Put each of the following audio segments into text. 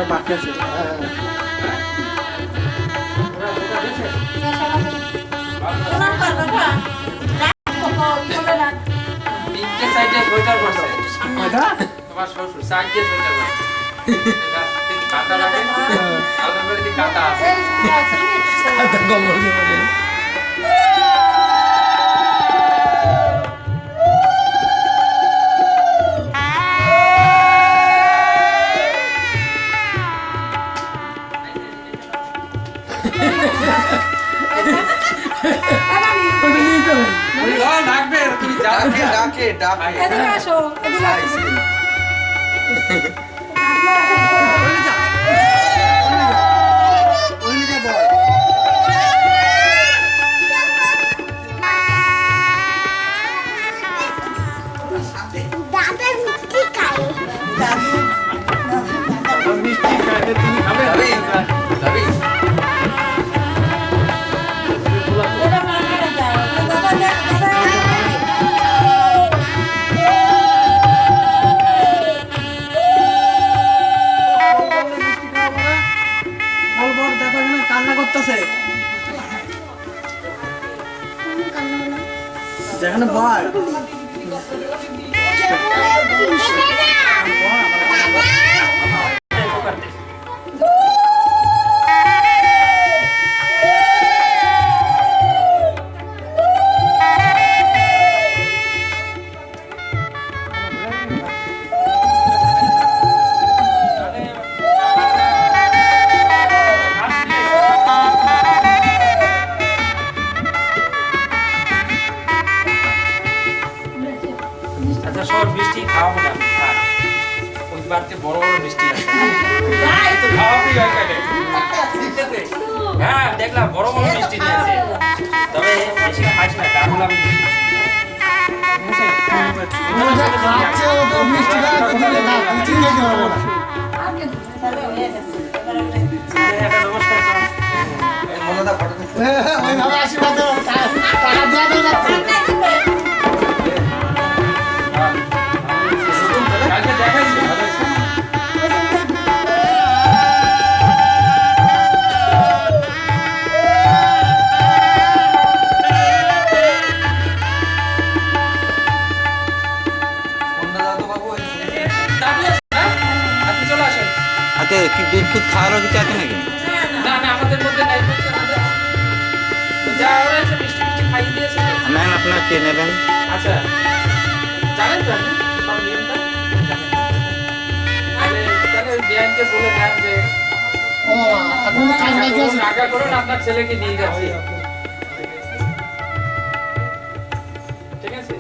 বাকি আছে। তোমার শ্বশুর শাক দিয়ে সোয়েটার করছে কাটা লাগে আলাদা করে দিয়ে কাটা আছে ডাকবে তুমি ডাকে ডাকে ডাকে এদিকে আসো এদিকে আসো যেখানে বল মিষ্টি খাওয়াবো না ওই বাড়িতে বড় বড় মিষ্টি আছে তো খাওয়াবি হ্যাঁ দেখলাম বড় বড় মিষ্টি নিয়েছে তবে বেশি খাইস না ডাবল আমি কি দুধ ফুদ খাওয়ারও কিছু আছে নাকি? না না আমাদের মধ্যে নাই যা হয়েছে মিষ্টি মিষ্টি খাইয়ে দিয়েছে নেন আপনার কে নেবেন? আচ্ছা জানেন তো আপনি সব নিয়মটা তাহলে বিয়ানকে বলে দেন যে টাকা করুন আপনার ছেলেকে নিয়ে যাচ্ছি ঠিক আছে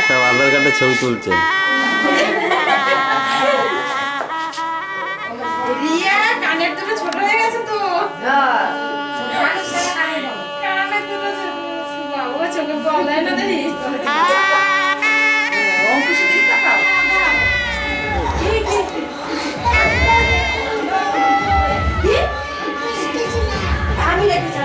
সব আধার কার্ডে ছবি তুলছে। রিয়া কানের দুটো ছোট হয়ে গেছে তো। কানের দুটো ও চোখে বলায় না দেখি। অঙ্কুশের দিকে তাকাও। আমি রেখেছি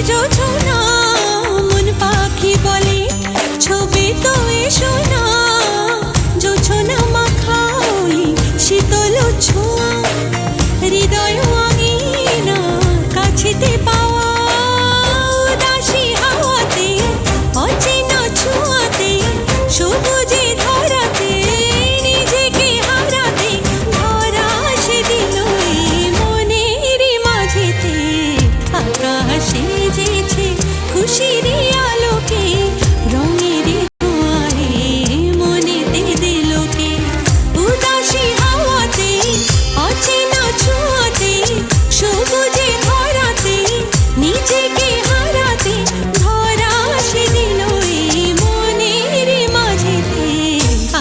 যোছনা মন পাখি বলে ছবি তো এসো না যোছনা মাখা ওই শীতল ছোঁয়া হৃদয় আঙিনা কাছেতে পাওয়া উদাসী হাওয়াতে অচেনা ছোঁয়াতে সবুজে ধরাতে নিজেকে হারাতে ধরা সে দিল এই মনের মাঝেতে আকাশ সেজেছে খুশির আলোকে রঙের ছোঁয়ায় মনেতে দিলকে উদাসী হাওয়াতে অচেনা ছোঁয়াতে সবুজে ধরাতে নিজেকে হারাতে ধরা সে দিল এই মনের মাঝেতে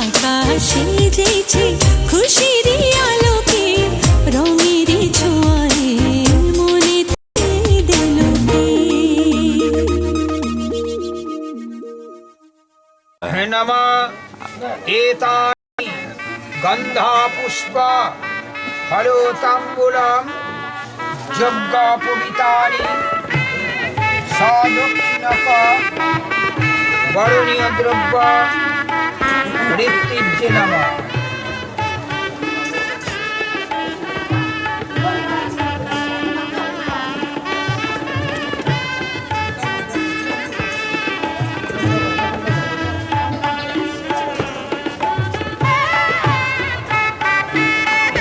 আকাশ সেজেছে খুশির আলোকে রঙের ছোঁয়ায় মনেতে দিলকে नम एतानि गन्धापुष्प फलोताम्बूलं यज्ञोपवीतानि सादक्षिणक वरुणीय द्रव्य ऋत्विज्ये नमः।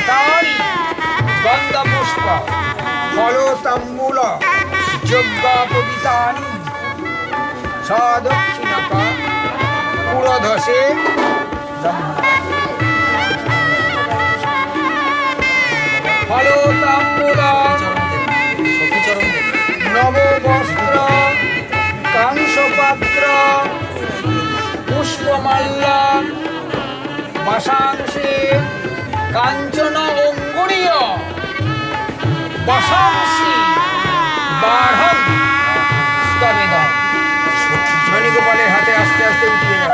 तानि गन्धपुष्प फलोताम्बूल यज्ञोपवीतानि सादक्षिणक पुरोधसे फलोताम्बूल नववस्त्र कांसपात्र पुष्पमाल्य वशांसे कांचन अंगुरीय वशांसी बाढ़ स्तवेद मणिगोपालेर हाथे आस्ते आस्ते उठिए गেল।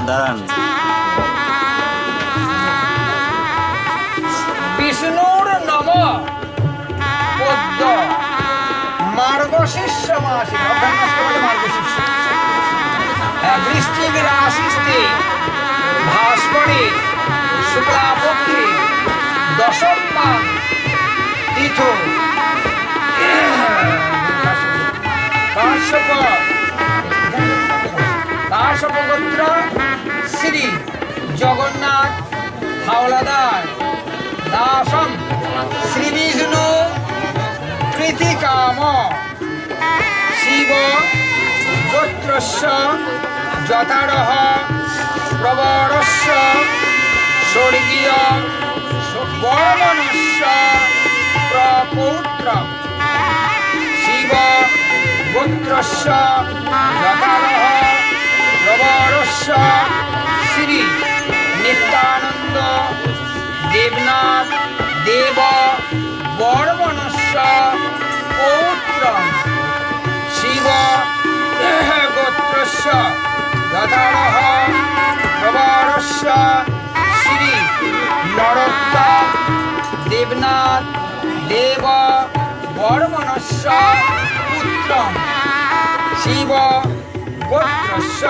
দাঁড়ান विष्णुर नम पद्म मार्गशीर्ष मासे मार्गशीर्ष वृश्चिक राशिस्ते भास्करे शुक्लापक्षे दशमा तीथो काश्यप गोत्र श्री जगन्नाथ हावलादार दासम श्री विष्णु प्रीतिकाम शिव गोत्रस्य जतारः प्रवरस्य स्वर्गीय वर्मणस्य प्रपौत्र शिव गोत्रस्य जतारः प्रवरस्य श्री नित्यानंद देवनाथ देव वर्मणस्य पौत्र शिव गोत्रस्य यथारः प्रवरस्य श्री नरोत्तम देवनाथ देव वर्मणस्य पुत्र शिव गोत्रस्य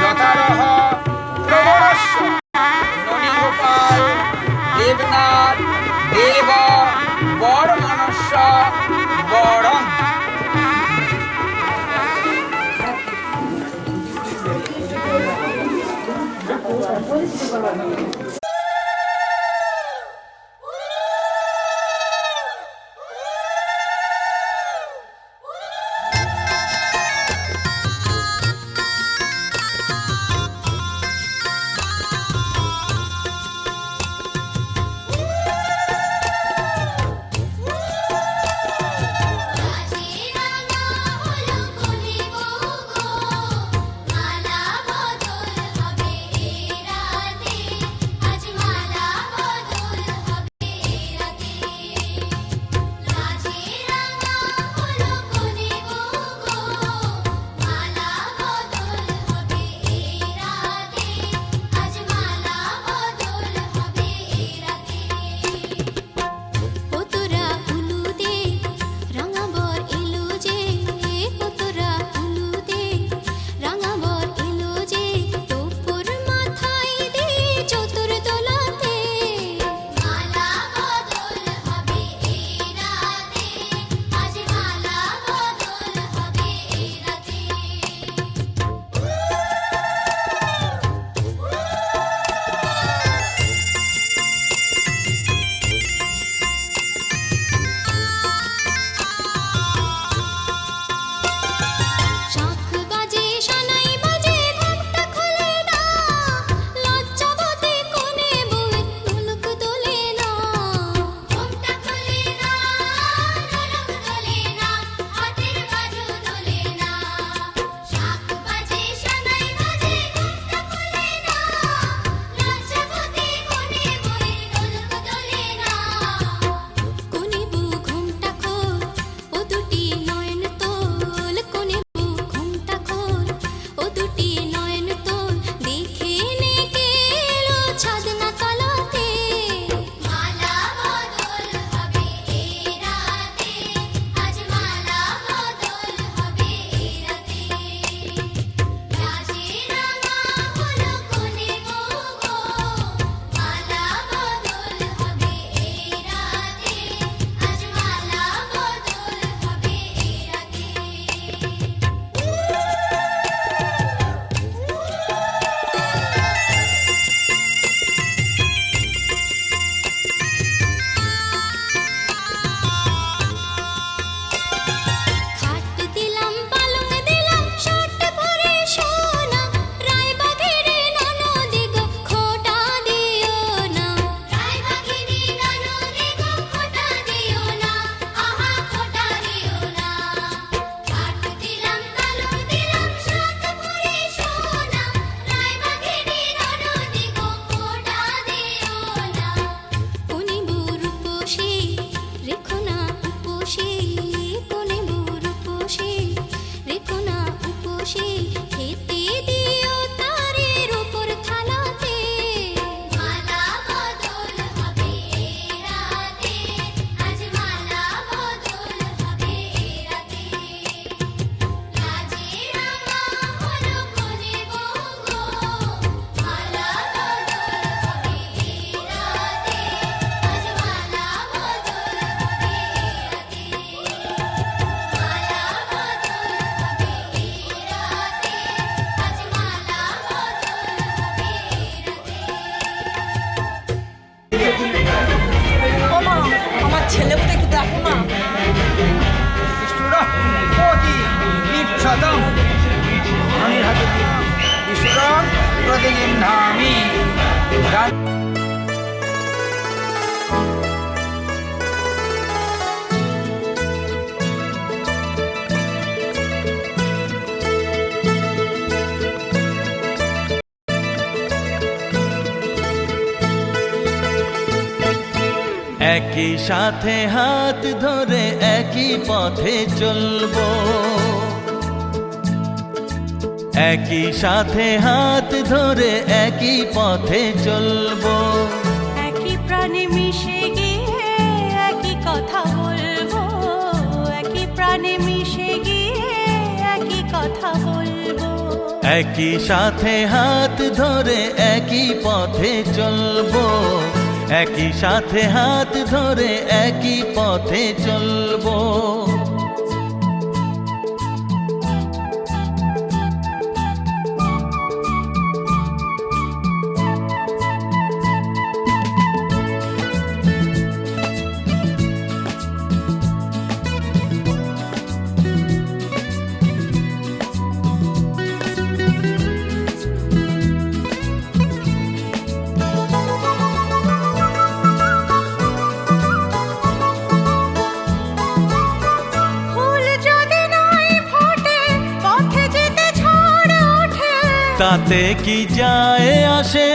यथारः प्रवरस्य ननिगोपाल देवनाथ देव वर्मणस्य वरम् একই সাথে হাত ধরে একই পথে চলবো, একই সাথে হাত ধরে একই পথে চলবো। একই প্রাণে মিশে গিয়ে একই কথা বলবো, একই প্রাণে মিশে গিয়ে একই কথা বলবো। একই সাথে হাত ধরে একই পথে চলবো, একই সাথে হাত ধরে একই পথে চলবো। তাতে কি যায় আসে,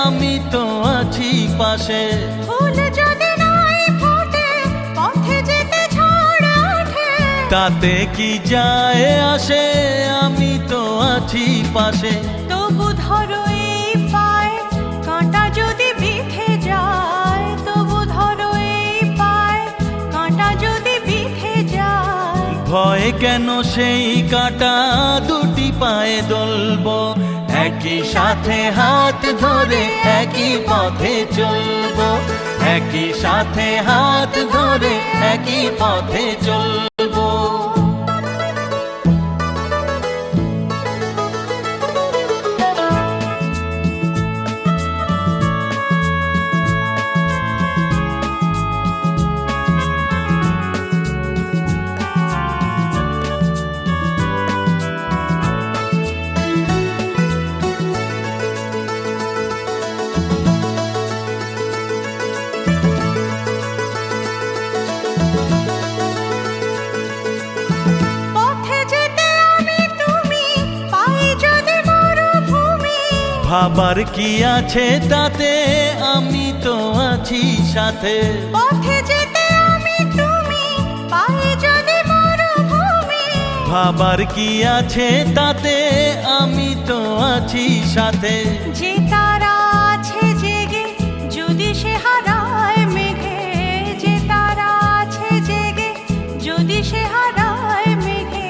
আমি তো আছি পাশে। ফুল যদি নাই ফোটে পথে যেতে ঝড় ওঠে, তাতে কি যায় আসে, আমি তো আছি পাশে। তবু ধরো এই পায় কাঁটা যদি বিঁধে যায়, তবু ধরো এই পায় কাঁটা যদি বিঁধে যায়। ভয় কেন সেই কাঁটা দুটি পায়ে দলবো, একই সাথে হাত ধরে একই পথে চলবো, একই সাথে হাত ধরে একই পথে চলবো। ভাবার কি আছে তাতে, আমি তো আছি সাথে। পথে যেতে আমি তুমি পাই যদি মরুভূমি, ভাবার কি আছে তাতে, আমি তো আছি সাথে। যে তারা আছে জেগে যদি সে হারায় মেঘে, যে তারা আছে জেগে যদি সে হারায় মেঘে।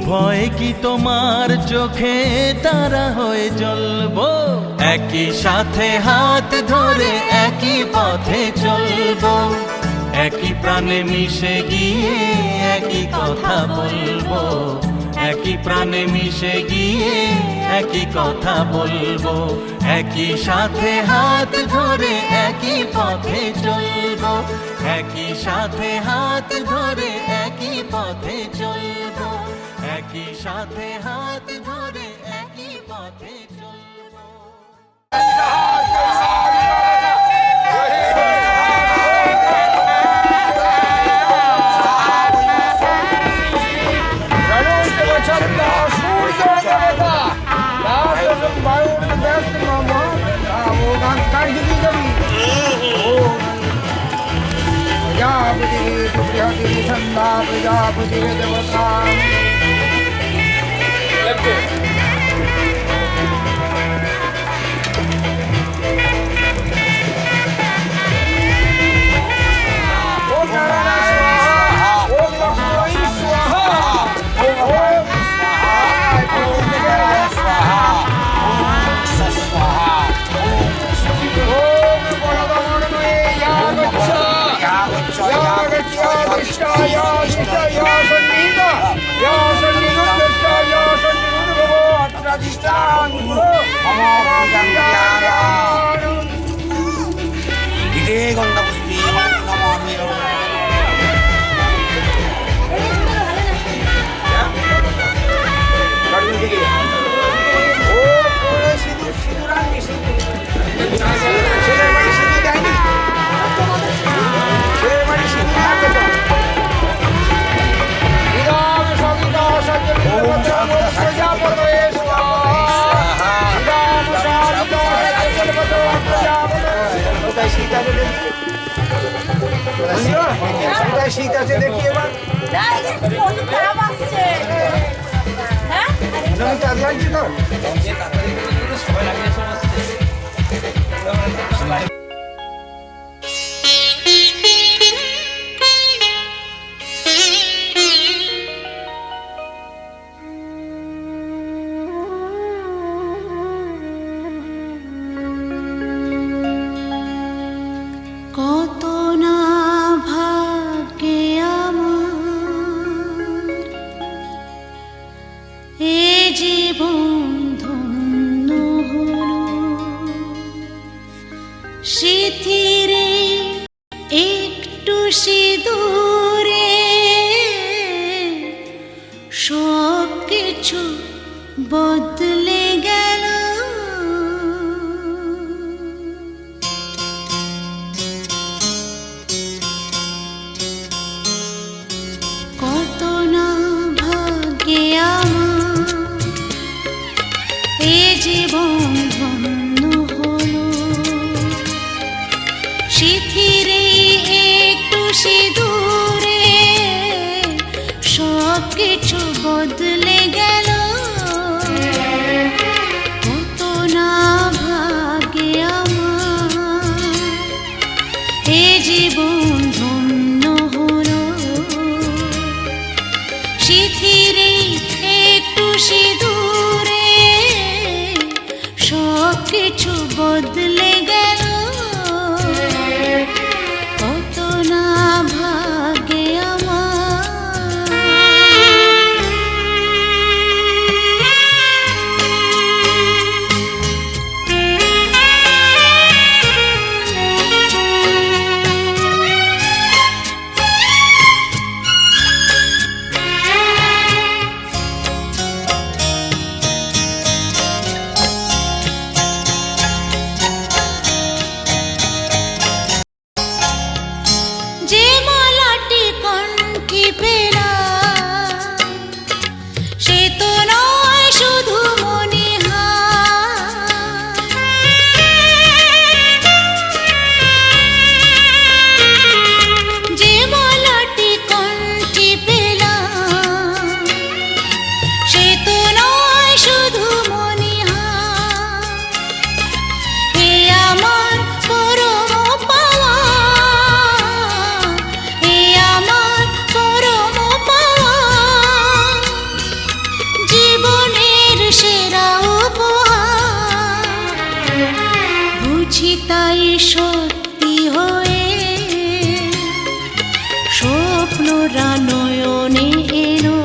ভয় কি তোমার চোখে তারা হয়ে জ্বলবো, একই সাথে হাত ধরে একই পথে চলবো। একই প্রাণে মিশে গিয়ে একই কথা বলবো, একই প্রাণে মিশে গিয়ে একই কথা বলবো। একই সাথে হাত ধরে একই পথে চলবো, একই সাথে হাত ধরে একই পথে চলবো, একই সাথে হাত ধরে একই পথে চলবো। প্রজাপতি দেবতা গঙ্গাপুষ্পী নমামি। সীতা শীত আছে দেখি এবার না এই কোন খারাপ আসছে হ্যাঁ আমি চাঁদ লাগছি তো কত না ভাগ্যে আমার এ জীবন ধন্য হলো স্মৃতিরে একটু সিঁদুরে সব কিছু বদলে গেল কত না ভাগ্যে আমার এ জীবন ধন্য হলো স্মৃতিরে একটু সিঁদুরে সব কিছু বদলে গেল কত না ভাগ্যে আমার এ জীবন ধন্য হলো স্মৃতিরে একটু সিঁদুরে সব কিছু বদলে গেল কত না ভাগ্যে যে মালাটি কণ্ঠে পেলাম সে তো নয় শুধু মনে যে মালাটি কণ্ঠে পেলাম সে তো নয় শুধু মনে এ আমার পরম পাওয়া এ আমার পরম পাওয়া জীবনের সেরা উপহার বুঝি তাই সত্যি হয়ে স্বপ্নরা নয়নে এলো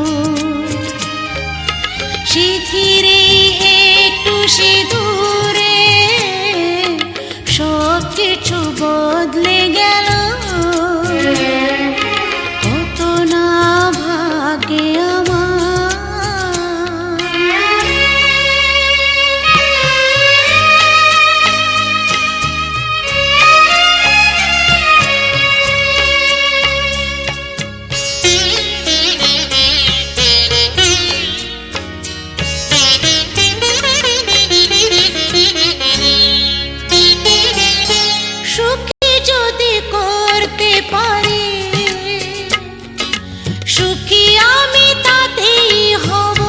স্মৃতিরে একটু সিঁদুরে সব কিছু বদলে গেল কত না ভাগ্যে সুখী যদি করতে পারি সুখী আমি তাতেই হব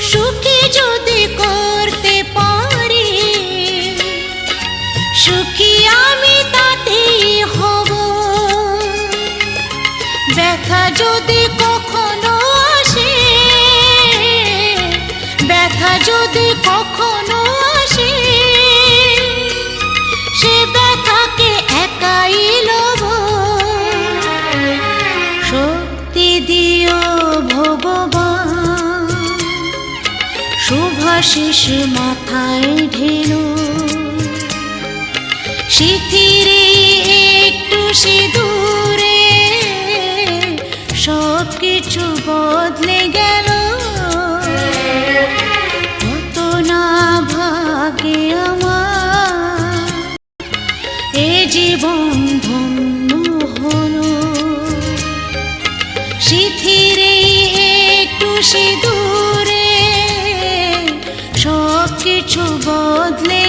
সুখী যদি করতে পারি সুখী আমি তাতেই হব ব্যথা যদি কখনো আসে ব্যথা যদি কখনো আসে সে ব্যথাকে একাই লব শক্তি দিও ভগবান শুভাশিস মাথায় ঢেলো স্মৃতিরে একটু সিঁদুরে সব কিছু বদলে গেল কত না ভাগ্যে আমার এ জীবন ধন্য হলো স্মৃতিরে একটু সিঁদুরে সব কিছু বদলে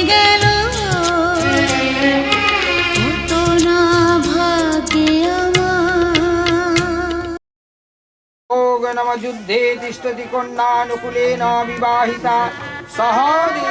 নম যুদ্ধে তিষ্ঠতি কন্যানুকূলেন বিবাহিতা সহদেব।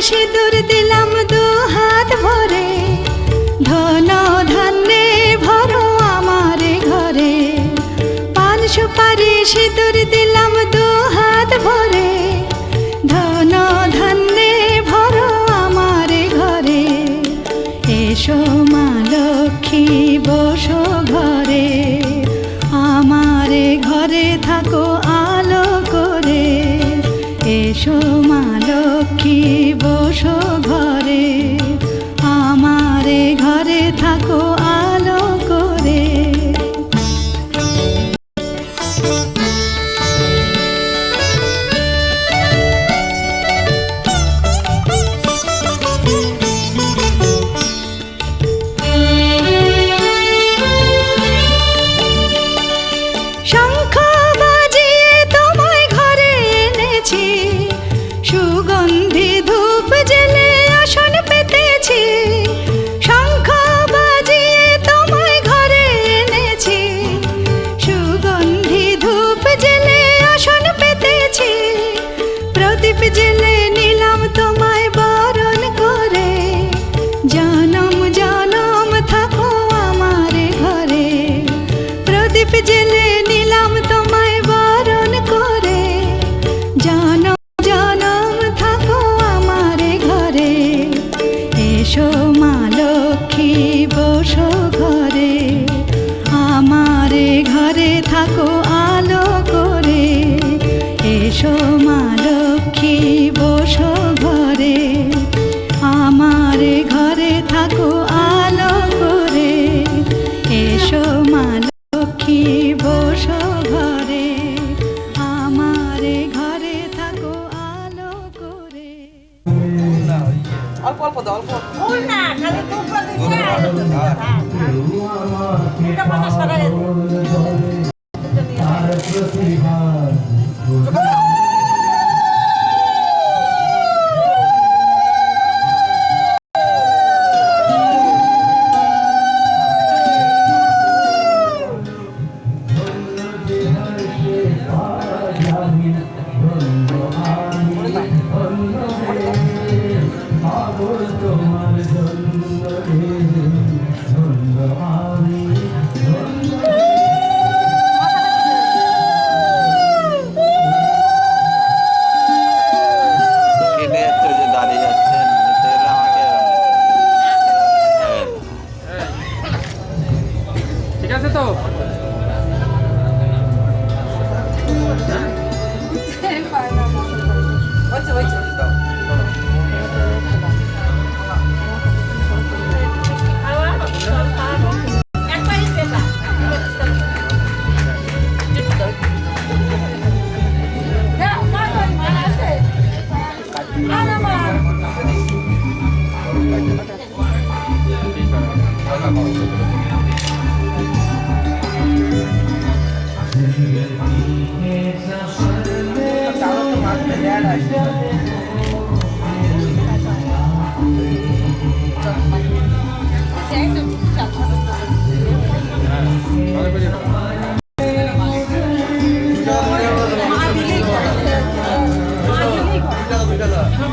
সিঁদুর দিলাম দু হাত ভরে, ধন ধান্যে ভরো আমার ঘরে। পান সুপারি সিঁদুর দিলাম দু হাত ভরে, ধন ধান্যে ভরো আমার ঘরে। এসো মা লক্ষ্মী বসো ঘরে, আমার ঘরে থাকো আলো করে। এসো মা লক্ষ্মী বসো ঘরে, আমার ঘরে থাকো আলো করে। শঙ্খ বাজিয়ে তোমায় ঘরে এনেছি, সুগন্ধি ধূপ জেলে আসন পেতেছি। শঙ্খ বাজিয়ে তোমায় ঘরে এনেছি, সুগন্ধি ধূপ জেলে আসন পেতেছি। প্রদীপ জেলে নিলাম তোমায় বরণ করে, জনম জনম থাকো আমার ঘরে। প্রদীপ জেলে নিলাম তোমায় বরণ করে, জনম জনম থাকো আমার ঘরে। এসো মা লক্ষ্মী বসো ঘরে, আমার ঘরে থাকো আলো করে। এসো মা লক্ষ্মী বসো ঘরে, আমার ঘরে থাকো আলো করে। এসো মা লক্ষ্মী বসো ঘরে, আমার ঘরে থাকো। ফুল না খালি টুকরা দিতে এটা মানে সারা কেটে যাচ্ছে ওই যে দাঁড়িয়ে যাচ্ছেন নিতে গেলে আমাকে ঠিক আছে তো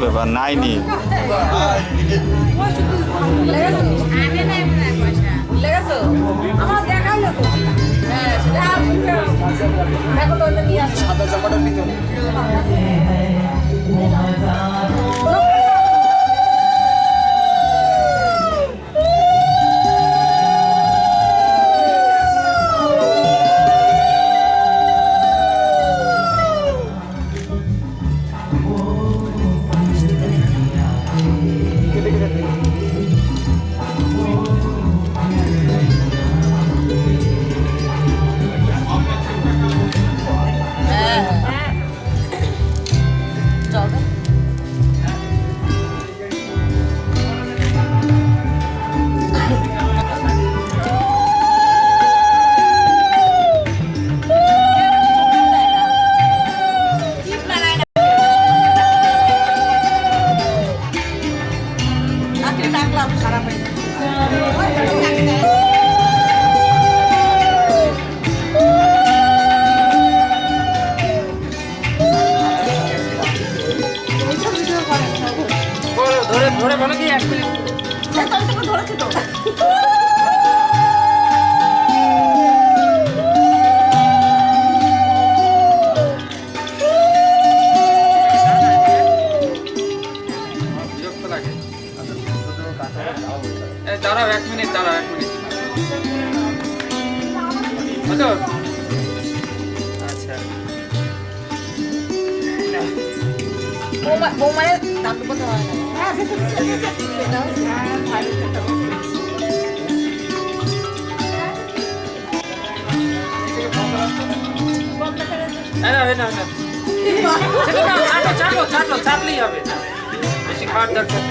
ব্যাপার নাইনি আমার দেখাইলো তো হ্যাঁ সেটা দেখো তো নিয়ে আসো সাদা জামাটার ভিতরে ধরে ধরে বলো কি 1 মিনিট ধরেছি তো বিরক্ত লাগে দাঁড়াও 1 মিনিট দাঁড়াও 1 মিনিট বুঝো আচ্ছা বৌমায়ের দাম কত হয় না হ্যাঁ না সেটা না চাটলেই হবে বেশি খাওয়ার দরকার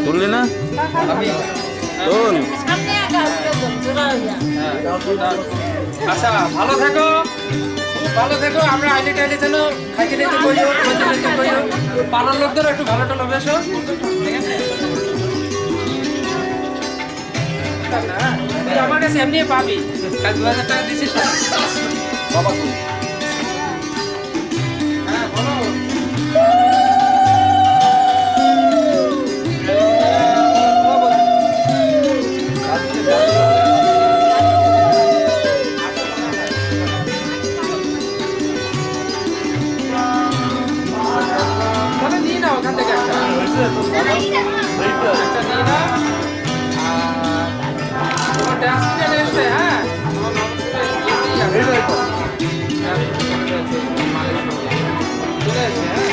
তুললি না তোল আচ্ছা ভালো থেকো আমরা আইলে টাইলে যেন খাইতে টাইতে করিও পাড়ার লোকদেরও একটু ভালো টালো বেসো ঠিক আছে তুই আমার কাছে এমনি পাবি কাল 2000 টাকা দিছিস না বাবা হ্যাঁ বলো নিয়ে নাও ওখান থেকে একটা নিয়ে নাও তোমার ডাস্টবিনে এসে হ্যাঁ চলে এসে হ্যাঁ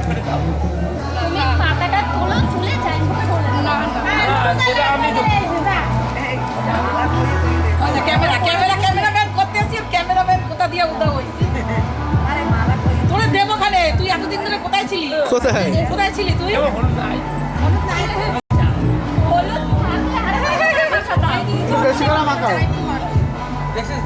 তুমি পাতাটা তোলো, তুলে যাই না সেটা আমি ক্যামেরাম্যান করতে আসি, ক্যামেরাম্যান কোথা দিয়ে উদা হইছে। তোরে দেবো খানে, তুই এতদিন ধরে কোথায় ছিলি? কোথায় ছিলি তুই? হলুদ থাকলে বেশি করে মাখাও। দেখছিস